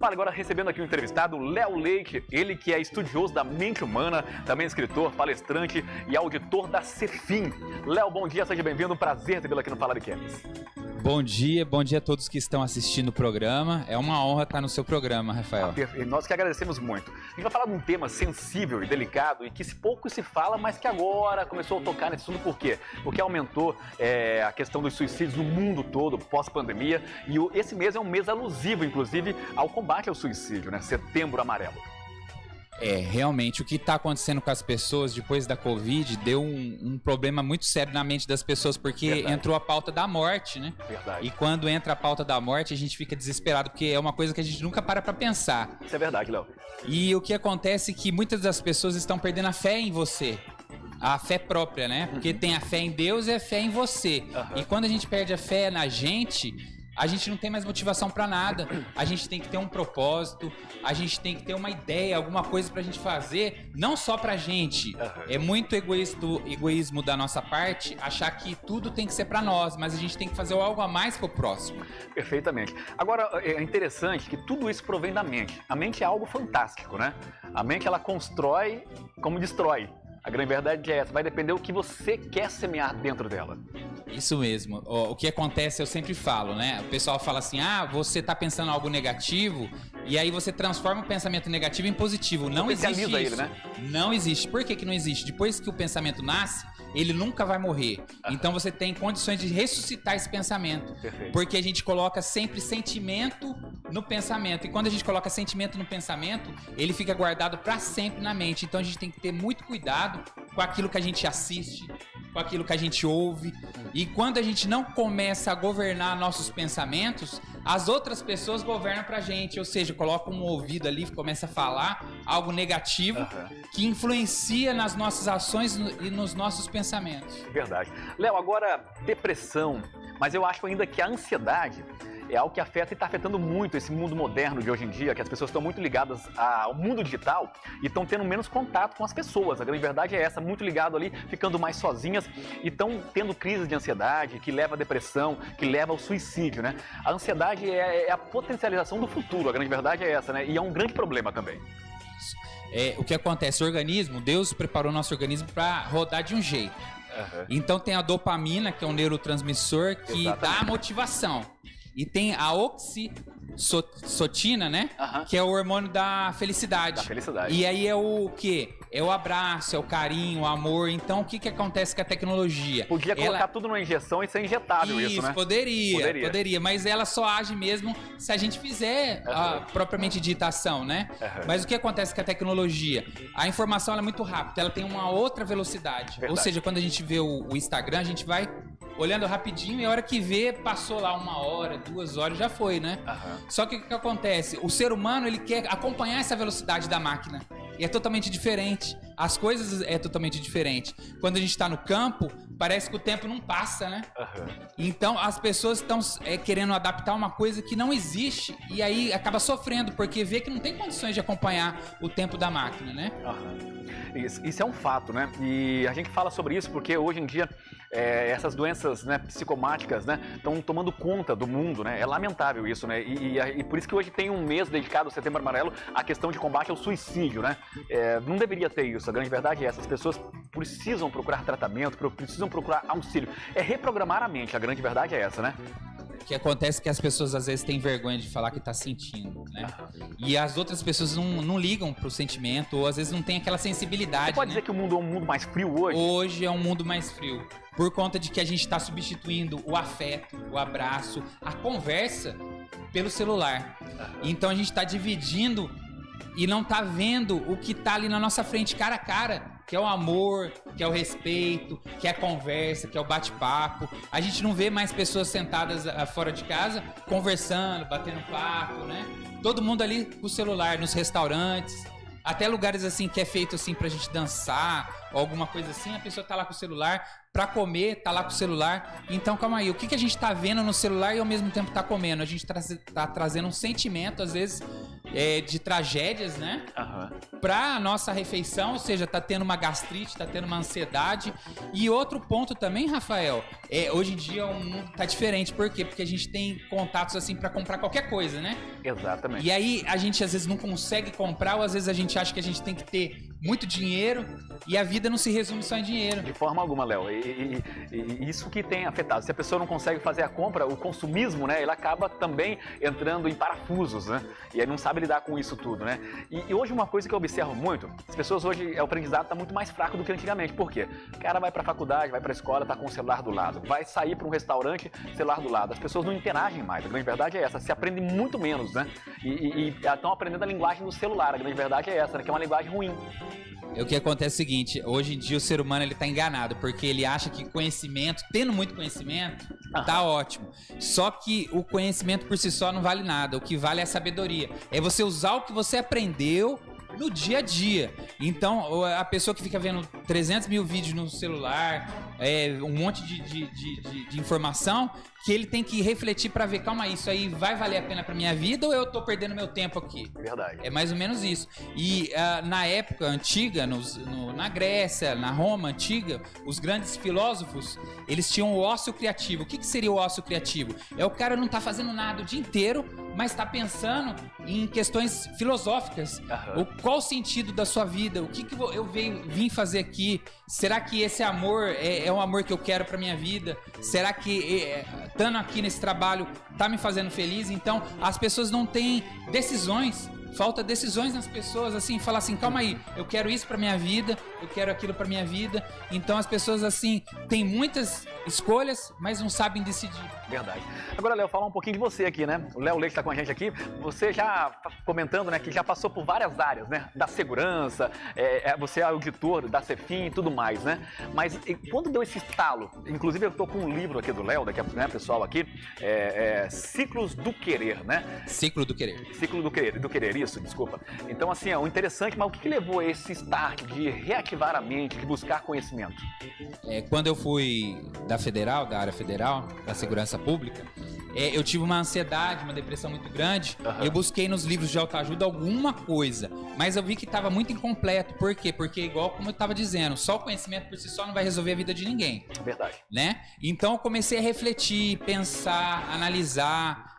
Fala, agora recebendo aqui o entrevistado Léo Leite, ele que é estudioso da mente humana, também escritor, palestrante e auditor da Cefim. Léo, bom dia, seja bem-vindo, um prazer recebê-lo aqui no Fala Biquemes. Bom dia a todos que estão assistindo o programa. É uma honra estar no seu programa, Rafael. Nós que agradecemos muito. A gente vai falar de um tema sensível e delicado e que pouco se fala, mas que agora começou a tocar nesse assunto. Por quê? Porque aumentou a questão dos suicídios no mundo todo, pós-pandemia, e esse mês é um mês alusivo, inclusive, ao combate ao suicídio, né? Setembro Amarelo. Realmente, o que está acontecendo com as pessoas depois da Covid deu um problema muito sério na mente das pessoas, porque entrou a pauta da morte, né? Verdade. E quando entra a pauta da morte, a gente fica desesperado, porque é uma coisa que a gente nunca para pensar. Isso é verdade, Léo. E o que acontece é que muitas das pessoas estão perdendo a fé em você. A fé própria, né? Porque tem a fé em Deus e a fé em você. E quando a gente perde a fé na gente não tem mais motivação pra nada. A gente tem que ter um propósito, a gente tem que ter uma ideia, alguma coisa pra gente fazer, não só pra gente. É muito egoísmo da nossa parte achar que tudo tem que ser pra nós, mas a gente tem que fazer algo a mais pro próximo. Perfeitamente. Agora, é interessante que tudo isso provém da mente. A mente é algo fantástico, né? A mente, ela constrói como destrói. A grande verdade é essa, vai depender do que você quer semear dentro dela. Isso mesmo. O que acontece, eu sempre falo, né? O pessoal fala assim, você tá pensando algo negativo, e aí você transforma o pensamento negativo em positivo. Não existe isso. Ele, né? Não existe. Por que não existe? Depois que o pensamento nasce, ele nunca vai morrer. Então você tem condições de ressuscitar esse pensamento. Perfeito. Porque a gente coloca sempre sentimento no pensamento. E quando a gente coloca sentimento no pensamento, ele fica guardado para sempre na mente. Então a gente tem que ter muito cuidado com aquilo que a gente assiste, com aquilo que a gente ouve. E quando a gente não começa a governar nossos pensamentos, as outras pessoas governam pra gente. Ou seja, coloca um ouvido ali e começa a falar algo negativo que influencia nas nossas ações e nos nossos pensamentos. Verdade. Léo, agora depressão, mas eu acho ainda que a ansiedade é algo que afeta e está afetando muito esse mundo moderno de hoje em dia, que as pessoas estão muito ligadas ao mundo digital e estão tendo menos contato com as pessoas. A grande verdade é essa, muito ligado ali, ficando mais sozinhas e estão tendo crises de ansiedade, que leva à depressão, que leva ao suicídio, né? A ansiedade é a potencialização do futuro, a grande verdade é essa, né? E é um grande problema também. O que acontece? O organismo, Deus preparou o nosso organismo para rodar de um jeito. Então tem a dopamina, que é um neurotransmissor que dá a motivação. E tem a oxitocina, né? Que é o hormônio da felicidade. Da felicidade. E aí é o quê? É o abraço, é o carinho, o amor. Então o que acontece com a tecnologia? Podia colocar tudo numa injeção e ser injetável isso, né? Poderia. Mas ela só age mesmo se a gente fizer a propriamente dita ação, né? Mas o que acontece com a tecnologia? A informação ela é muito rápida, ela tem uma outra velocidade. Ou seja, quando a gente vê o Instagram, a gente vai olhando rapidinho e a hora que vê, passou lá 1 hora, 2 horas, já foi, né? Só que o que acontece? O ser humano, ele quer acompanhar essa velocidade da máquina. E é totalmente diferente. As coisas é totalmente diferente. Quando a gente está no campo, parece que o tempo não passa, né? Então, as pessoas estão querendo adaptar uma coisa que não existe e aí acaba sofrendo, porque vê que não tem condições de acompanhar o tempo da máquina, né? Isso é um fato, né? E a gente fala sobre isso porque hoje em dia essas doenças, né, psicomáticas, né, estão tomando conta do mundo, né? É lamentável isso, né? E por isso que hoje tem um mês dedicado ao Setembro Amarelo à questão de combate ao suicídio, né? Não deveria ter isso. A grande verdade é essa. As pessoas precisam procurar tratamento, precisam procurar auxílio. É reprogramar a mente. A grande verdade é essa, né? O que acontece é que as pessoas às vezes têm vergonha de falar que tá sentindo, né? E as outras pessoas não ligam pro sentimento, ou às vezes não tem aquela sensibilidade. Você pode dizer que o mundo é um mundo mais frio hoje? Hoje é um mundo mais frio. Por conta de que a gente está substituindo o afeto, o abraço, a conversa pelo celular. Então a gente está dividindo e não tá vendo o que tá ali na nossa frente, cara a cara. Que é o amor, que é o respeito, que é a conversa, que é o bate-papo. A gente não vê mais pessoas sentadas fora de casa, conversando, batendo papo, né? Todo mundo ali com o celular, nos restaurantes. Até lugares assim que é feito assim pra gente dançar, ou alguma coisa assim, a pessoa tá lá com o celular, pra comer, tá lá com o celular. Então, calma aí, o que a gente tá vendo no celular e ao mesmo tempo tá comendo? A gente tá trazendo um sentimento, às vezes, de tragédias, né? para a nossa refeição, ou seja, tá tendo uma gastrite, tá tendo uma ansiedade. E outro ponto também, Rafael, hoje em dia o mundo tá diferente. Por quê? Porque a gente tem contatos assim para comprar qualquer coisa, né? Exatamente. E aí a gente às vezes não consegue comprar, ou às vezes a gente acha que a gente tem que ter muito dinheiro e a vida não se resume só em dinheiro. De forma alguma, Léo. E isso que tem afetado. Se a pessoa não consegue fazer a compra, o consumismo, né, ele acaba também entrando em parafusos, né? E aí não sabe lidar com isso tudo, né? E hoje uma coisa que eu observo muito, as pessoas hoje, o aprendizado está muito mais fraco do que antigamente. Por quê? O cara vai para a faculdade, vai para a escola, tá com o celular do lado. Vai sair para um restaurante, celular do lado. As pessoas não interagem mais. A grande verdade é essa. Se aprende muito menos, né? E estão aprendendo a linguagem do celular. A grande verdade é essa, né? Que é uma linguagem ruim. O que acontece é o seguinte, hoje em dia o ser humano ele tá enganado, porque ele acha que conhecimento, tendo muito conhecimento, tá ótimo. Só que o conhecimento por si só não vale nada, o que vale é a sabedoria. É você usar o que você aprendeu no dia a dia. Então, a pessoa que fica vendo 300 mil vídeos no celular, um monte de informação, que ele tem que refletir para ver, calma, isso aí vai valer a pena para minha vida ou eu tô perdendo meu tempo aqui? Verdade. É mais ou menos isso. E na época antiga, na Grécia, na Roma antiga, os grandes filósofos, eles tinham o ócio criativo. O que seria o ócio criativo? É o cara não tá fazendo nada o dia inteiro, mas tá pensando em questões filosóficas. Qual o sentido da sua vida? O que eu vim fazer aqui? Será que esse amor é um amor que eu quero pra minha vida? Será que estando aqui nesse trabalho tá me fazendo feliz? Então, as pessoas não têm decisões. Falta decisões nas pessoas, assim, falar assim, calma aí, eu quero isso pra minha vida, eu quero aquilo pra minha vida. Então as pessoas, assim, têm muitas escolhas, mas não sabem decidir. Verdade. Agora, Léo, falar um pouquinho de você aqui, né? O Léo Leite tá com a gente aqui. Você já comentando, né, que já passou por várias áreas, né? Da segurança, você é auditor da Cefim e tudo mais, né? Mas quando deu esse estalo, inclusive eu tô com um livro aqui do Léo, daqui a pouco, né, pessoal, aqui, Ciclos do Querer, né? Ciclo do Querer. Ciclo do Querer, isso, desculpa. Então, assim, o interessante, mas o que levou a esse start de reativar a mente, de buscar conhecimento? Quando eu fui da área federal, da segurança pública, eu tive uma ansiedade, uma depressão muito grande. Eu busquei nos livros de autoajuda alguma coisa, mas eu vi que estava muito incompleto. Por quê? Porque, igual como eu estava dizendo, só o conhecimento por si só não vai resolver a vida de ninguém. Verdade. Né? Então eu comecei a refletir, pensar, analisar,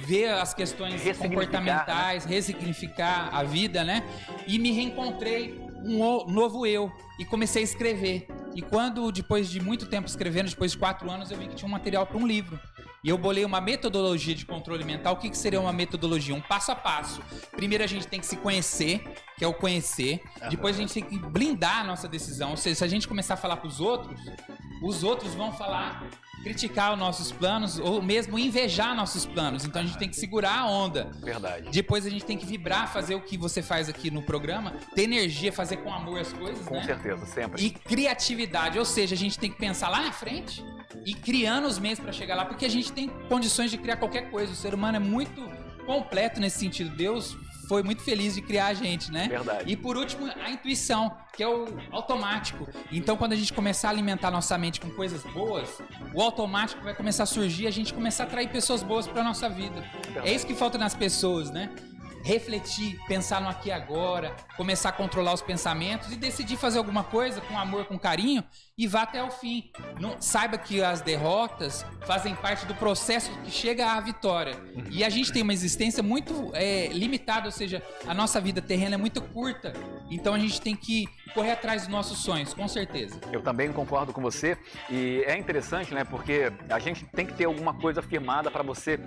ver as questões comportamentais, né? Ressignificar a vida, né? E me reencontrei um novo eu e comecei a escrever. E quando, depois de muito tempo escrevendo, depois de 4 anos, eu vi que tinha um material para um livro. E eu bolei uma metodologia de controle mental. O que seria uma metodologia? Um passo a passo. Primeiro a gente tem que se conhecer, que é o conhecer. Depois a gente tem que blindar a nossa decisão. Ou seja, se a gente começar a falar para os outros vão falar, criticar os nossos planos ou mesmo invejar nossos planos. Então a gente tem que segurar a onda. Verdade. Depois a gente tem que vibrar, fazer o que você faz aqui no programa, ter energia, fazer com amor as coisas, Com certeza, sempre. E criatividade, ou seja, a gente tem que pensar lá na frente e criando os meios para chegar lá, porque a gente tem condições de criar qualquer coisa. O ser humano é muito completo nesse sentido. Deus foi muito feliz de criar a gente, né? Verdade. E por último, a intuição, que é o automático. Então, quando a gente começar a alimentar nossa mente com coisas boas, o automático vai começar a surgir e a gente começar a atrair pessoas boas para nossa vida. É isso que falta nas pessoas, né? Refletir, pensar no aqui e agora, começar a controlar os pensamentos e decidir fazer alguma coisa com amor, com carinho e vá até o fim. Não, saiba que as derrotas fazem parte do processo que chega à vitória. E a gente tem uma existência muito limitada, ou seja, a nossa vida terrena é muito curta. Então a gente tem que correr atrás dos nossos sonhos, com certeza. Eu também concordo com você e é interessante, né? Porque a gente tem que ter alguma coisa firmada para você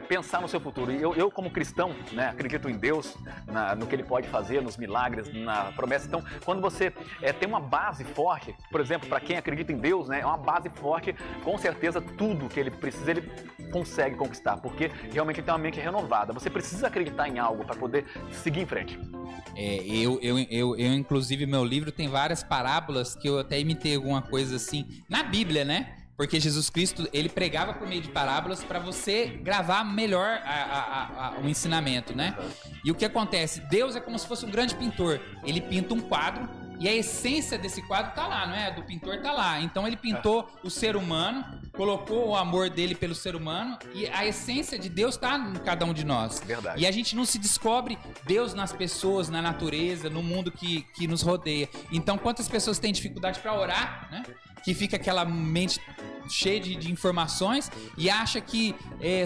pensar no seu futuro. E eu como cristão, né, acredito em Deus, no que Ele pode fazer, nos milagres, na promessa. Então, quando você tem uma base forte, por exemplo, para quem acredita em Deus, né, é uma base forte, com certeza tudo que ele precisa, ele consegue conquistar, porque realmente ele tem uma mente renovada. Você precisa acreditar em algo para poder seguir em frente. Inclusive, meu livro tem várias parábolas que eu até imitei alguma coisa assim, na Bíblia, né? Porque Jesus Cristo, ele pregava por meio de parábolas para você gravar melhor o ensinamento, né? E o que acontece? Deus é como se fosse um grande pintor. Ele pinta um quadro E a essência desse quadro tá lá, não é? Do pintor tá lá. Então ele pintou o ser humano, colocou o amor dele pelo ser humano, e a essência de Deus tá em cada um de nós. Verdade. E a gente não se descobre Deus nas pessoas, na natureza, no mundo que nos rodeia. Então, quantas pessoas têm dificuldade para orar, né? Que fica aquela mente cheia de informações e acha que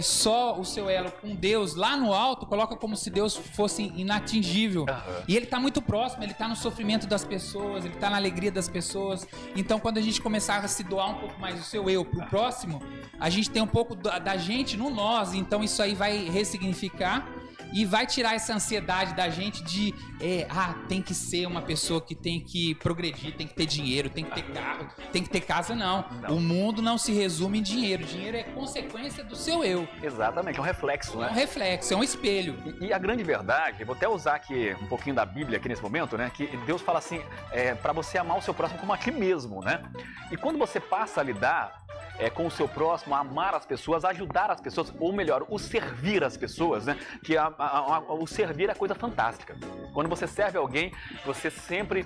só o seu elo com Deus lá no alto coloca como se Deus fosse inatingível. E ele tá muito próximo, ele tá no sofrimento das pessoas, ele tá na alegria das pessoas. Então, quando a gente começar a se doar um pouco mais do seu eu pro próximo, a gente tem um pouco da gente no nós. Então, isso aí vai ressignificar e vai tirar essa ansiedade da gente de tem que ser uma pessoa que tem que progredir, tem que ter dinheiro, tem que ter carro, tem que ter casa. Não. O mundo não se resume em dinheiro. Dinheiro é consequência do seu eu. Exatamente, é um reflexo, né? É um reflexo, é um espelho. E a grande verdade, vou até usar aqui um pouquinho da Bíblia aqui nesse momento, né? Que Deus fala assim, para você amar o seu próximo como a ti mesmo, né? E quando você passa a lidar com o seu próximo, a amar as pessoas, a ajudar as pessoas, ou melhor, o servir as pessoas, né? Que o servir é coisa fantástica. Quando você serve alguém, você sempre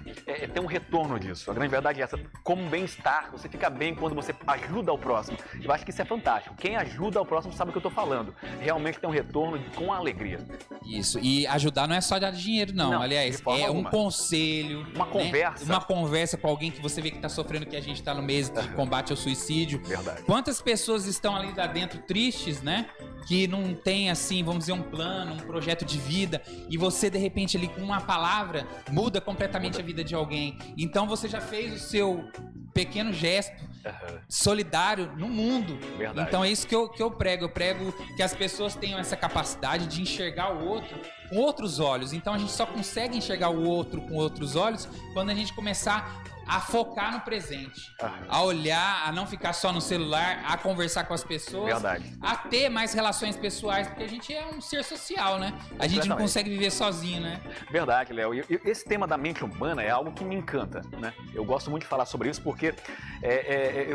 tem um retorno disso. A grande verdade é essa, como bem-estar, você fica bem quando você ajuda o próximo. Eu acho que isso é fantástico. Quem ajuda o próximo sabe o que eu estou falando. Realmente tem um retorno com alegria. Isso, e ajudar não é só dar dinheiro, não. Aliás, é um conselho. Uma conversa. Uma conversa com alguém que você vê que está sofrendo, que a gente está no mês de combate ao suicídio. Verdade. Quantas pessoas estão ali lá dentro tristes, né? Que não tem, assim, vamos dizer, um plano, um projeto de vida, e você, de repente, ali com uma palavra, muda completamente a vida de alguém. Então você já fez o seu pequeno gesto solidário no mundo. Verdade. Então é isso que eu prego. Eu prego que as pessoas tenham essa capacidade de enxergar o outro com outros olhos. Então a gente só consegue enxergar o outro com outros olhos quando a gente começar a focar no presente, a olhar, a não ficar só no celular, a conversar com as pessoas, Verdade. a ter mais relações pessoais, porque a gente é um ser social, né? A gente não consegue viver sozinho, né? Verdade, Léo. E esse tema da mente humana é algo que me encanta, né? Eu gosto muito de falar sobre isso porque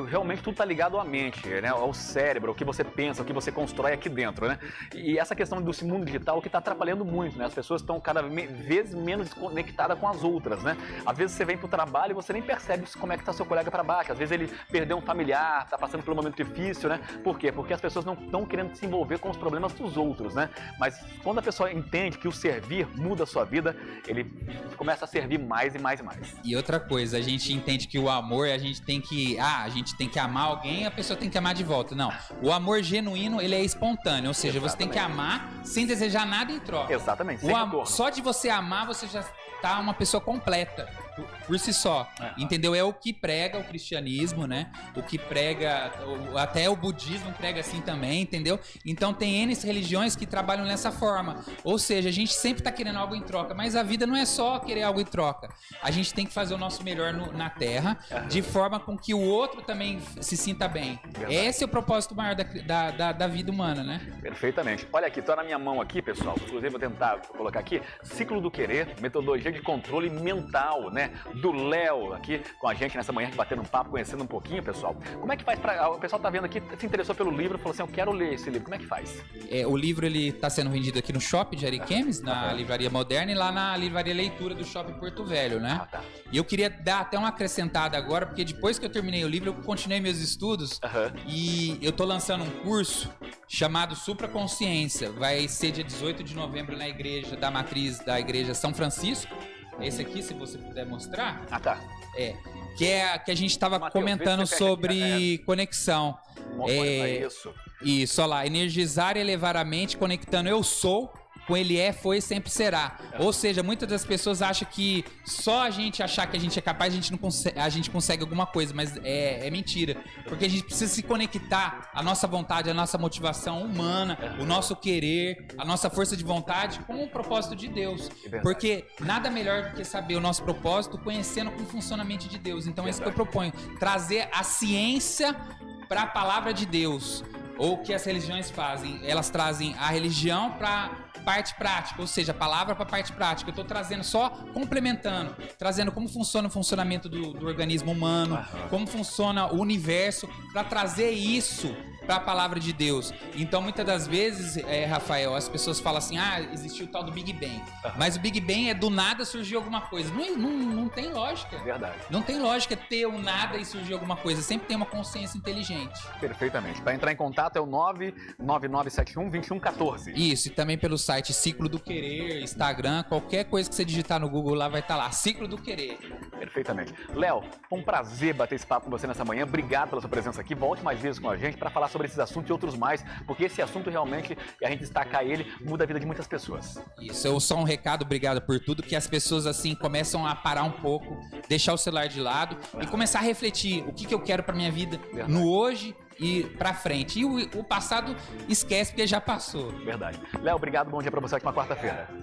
realmente tudo está ligado à mente, né? Ao cérebro, o que você pensa, o que você constrói aqui dentro, né? E essa questão do mundo digital que está atrapalhando muito, né? As pessoas estão cada vez menos conectadas com as outras, né? Às vezes você vem pro trabalho e você nem percebe como é que tá seu colega para baixo. Às vezes ele perdeu um familiar, tá passando por um momento difícil, né? Por quê? Porque as pessoas não estão querendo se envolver com os problemas dos outros, né? Mas quando a pessoa entende que o servir muda a sua vida, ele começa a servir mais e mais e mais. E outra coisa, a gente entende que o amor, a gente tem que amar alguém, a pessoa tem que amar de volta. Não. O amor genuíno, ele é espontâneo, ou seja, você tem que amar sem desejar nada em troca. Exatamente. Só de você amar, você já tá uma pessoa completa por si só, entendeu? É o que prega o cristianismo, né? O que prega, até o budismo prega assim também, entendeu? Então tem N religiões que trabalham nessa forma, ou seja, a gente sempre tá querendo algo em troca, mas a vida não é só querer algo em troca, a gente tem que fazer o nosso melhor na Terra, de forma com que o outro também se sinta bem. Verdade. Esse é o propósito maior da vida humana, né? Perfeitamente. Olha aqui, tô na minha mão aqui, pessoal, inclusive vou tentar colocar aqui, Ciclo do Querer, metodologia de controle mental, né? Do Léo aqui com a gente nessa manhã, batendo um papo, conhecendo um pouquinho, pessoal. Como é que faz para... O pessoal tá vendo aqui, se interessou pelo livro, falou assim, eu quero ler esse livro. Como é que faz? O livro, ele tá sendo vendido aqui no Shopping de Ariquemes, na Livraria Moderna, e lá na Livraria Leitura do Shopping Porto Velho, né? Tá. E eu queria dar até uma acrescentada agora, porque depois que eu terminei o livro, eu continuei meus estudos e eu tô lançando um curso chamado Supraconsciência. Vai ser dia 18 de novembro na igreja da matriz da igreja São Francisco. Esse aqui, se você puder mostrar. Tá. Que a gente estava comentando sobre conexão. Isso, olha lá. Energizar e elevar a mente, conectando eu sou com ele foi e sempre será. Ou seja, muitas das pessoas acham que só a gente achar que a gente é capaz, a gente consegue alguma coisa, mas é mentira. Porque a gente precisa se conectar a nossa vontade, a nossa motivação humana, o nosso querer, a nossa força de vontade com o propósito de Deus. Porque nada melhor do que saber o nosso propósito conhecendo como funciona a mente de Deus. Então é isso que eu proponho. Trazer a ciência para a palavra de Deus. Ou o que as religiões fazem, elas trazem a religião para parte prática, ou seja, a palavra para parte prática. Eu estou trazendo só, complementando, trazendo como funciona o funcionamento do organismo humano, como funciona o universo, para trazer isso para a palavra de Deus. Então, muitas das vezes, Rafael, as pessoas falam assim, existiu o tal do Big Bang. Mas o Big Bang do nada surgiu alguma coisa. Não tem lógica. Verdade. Não tem lógica ter um nada e surgir alguma coisa. Sempre tem uma consciência inteligente. Perfeitamente. Para entrar em contato é o 99971-2114. Isso, e também pelo site Ciclo do Querer, Instagram, qualquer coisa que você digitar no Google lá vai estar lá. Ciclo do Querer. Perfeitamente. Léo, foi um prazer bater esse papo com você nessa manhã. Obrigado pela sua presença aqui. Volte mais vezes com a gente para falar sobre esses assuntos e outros mais, porque esse assunto realmente, a gente destacar ele, muda a vida de muitas pessoas. Isso, só um recado, obrigado por tudo, que as pessoas assim começam a parar um pouco, deixar o celular de lado e começar a refletir o que eu quero para minha vida no hoje e pra frente. E o passado esquece, porque já passou. Verdade. Léo, obrigado, bom dia pra você aqui, uma quarta-feira.